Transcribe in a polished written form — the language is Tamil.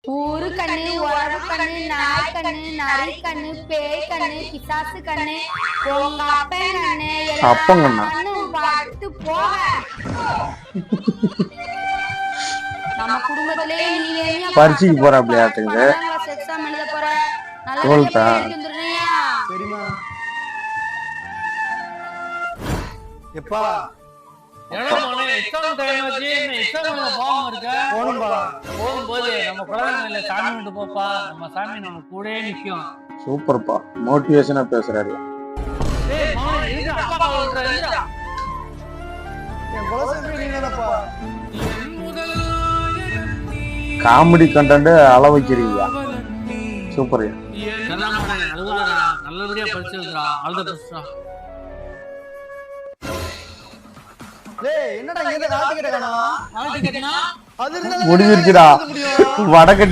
ஊரு கண்ணு, உறவு கண்ணு, நாய் கண்ணு, நரி கண்ணு, பேய் கண்ணு, பிசாசு கண்ணு, உங்க அப்பன் கண்ணு, எல்லா கண்ணும் பட்டு போக. நம்ம குடும்பத்திலே நீ பரிசுக்கு போற அப்படியே ஆட்டுங்க. எக்ஸாம் எழுத போற. நல்ல வந்துடுறியா? சரிமா. எப்பா சூப்பர்ப்பா, மோட்டிவேஷனா பேசுறாரு. காமெடி கண்டென்ட் அள வைக்கிறீங்க. சூப்பர். நல்லபடியா படிச்சிருக்கா. என்னடா முடிஞ்சிருச்சுடா. வடகட்டி